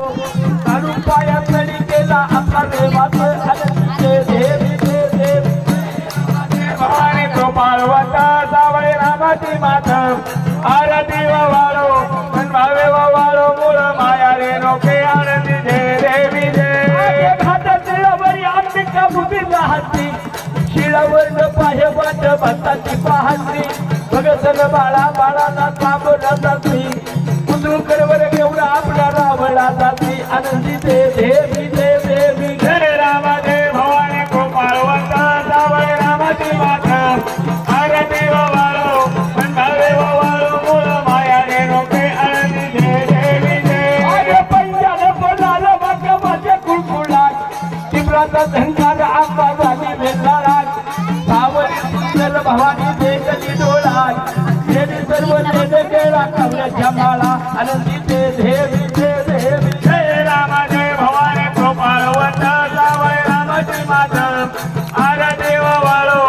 काढून पायात तरी केला आपला देवाचं आनंदीचे देवी देवी भवानी कृपाळवंता सावळे रामाची माधव आरती वाळो भावे वाळो मूळ माया रे नोके आनंदी जय देवी जय घाटात शिळावरी अंबिका बुद्धीला हत्ती शिळावर पाहे वाट भक्ताची पाहत्री भगतन बाळा बाळाला थांबला जाती कुंदूकरवर घेऊन आपला रावळा जाती आनंदी देवी देवी जय रामा जय भवानी कृपाळवंता सावळे रामाची माधव आरती वाळो भावे वाळो मूळ माया रे नोके आनंदी जय देवी जय आगे पंजाला बोलाला वाक्य माझे कुळकुळात चिमराचा झंकार आंबा झाली वेलाळात सावरी सुंदर भवानी देखली डोळात देवी सर्व देव केला कमल्याच्या माळा आनंदी देवी देवी जय रामा जय भवानी कृपाळवंता सावळे रामाची माधव आरती वाळो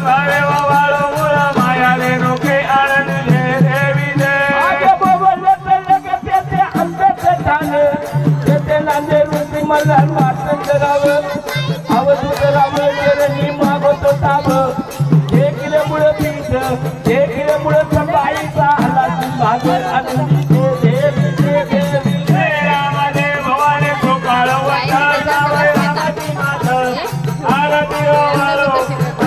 भावे वाळो मूळ माया रे नोके आनंदी जय देवी जय आगे बोलले लगते ते अंतचे ठाणे ते नांदे रूपी मला वाटण करावं अवधूत राम चरणी मागतो ताब देखील मुळ पीठ देखील मुळ बाईचा हलाची भागर आनंदी देवी देवी जय रामा जय भवानी कृपाळवंता सावळे रामाची माधव आरती वाळो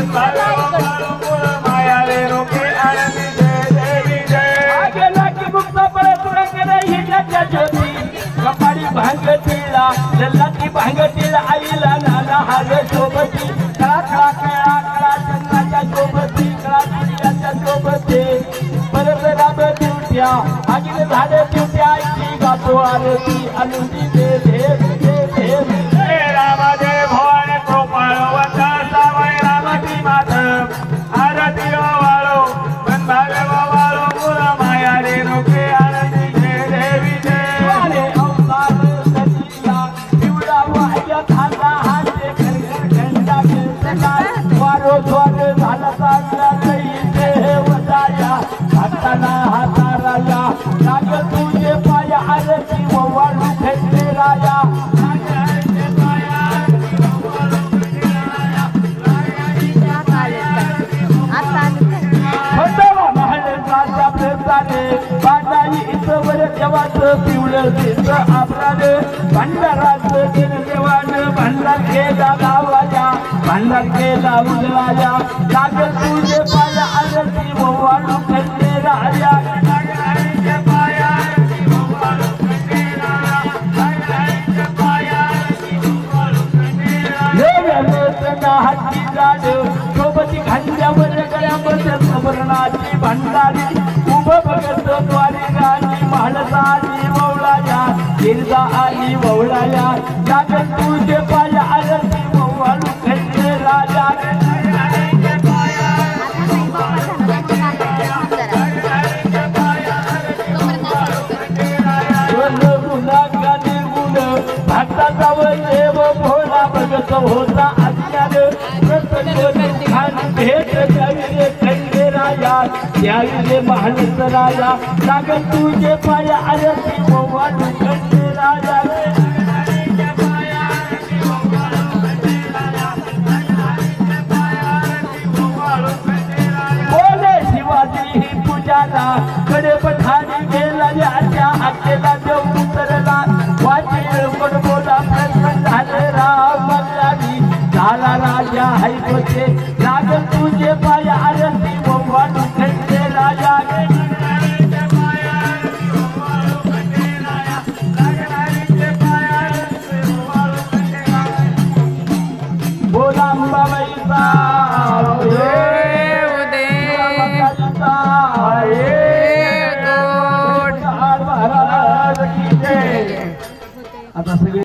भावे वाळो मूळ माया रे नोके आनंदी जय देवी जय आगे लागी मुक्त परत रंगरे हिच्याच्या ज्योती कपाळी भांगतीला लल्लाची भांगतीला आईला नाना हार सोबती कळा कळा कळा कळा चंद्राच्या सोबती कळा सूर्याच्या सोबती परत राब दिवट्या आगीने झाडे दिवट्या आईची गातो आरती आनंदी देवी देवी जय रामा जय भवानी कृपाळवंता सावळे रामाची माधव आरती वाळो भावे वाळो मूळ माया रे नोके आनंदी जय देवी जय अवतार सतीला पिवळा वाह्य झाला हाते घरघर घंटा वारो द्वार झाला चांगला जय वदाया हाताना हाता राजा लाग तुझे पाय आरती वाळू भेटले राजा देवाचं पिवळं देत आपल्याने भंडाराचं देवानं भंडार केला गावाच्या भंडार केला उजवाच्या लागल तुझे पाय आरती वाळू भेटले राजा हाती जाड सोबती खांद्यावर गळ्यामध्ये सवर्णाची भंडारी उभं बघत द्वारी राणी महालसा आली ववळाया गिरजा आली ववळाया लागत तुझे पाय आरती वाळू भेटले राजा भक्ताचा देव भोला बघत होता अज्ञान भेट द्यावी रे राजा द्यावी रे महालस राजा लागत तुझे पाय आरती वाळू भेटले राजा बोले शिवाजी ही पूजाला कडे पठाणी गेला आज्ञा हाकेला देव उतरला वाची बोला प्रसन्न झाले राम झाला राजा हैपते लागल तुझे पाय आरती वाळू भेटले राजा बोला अंबाबाईचा आता सगळे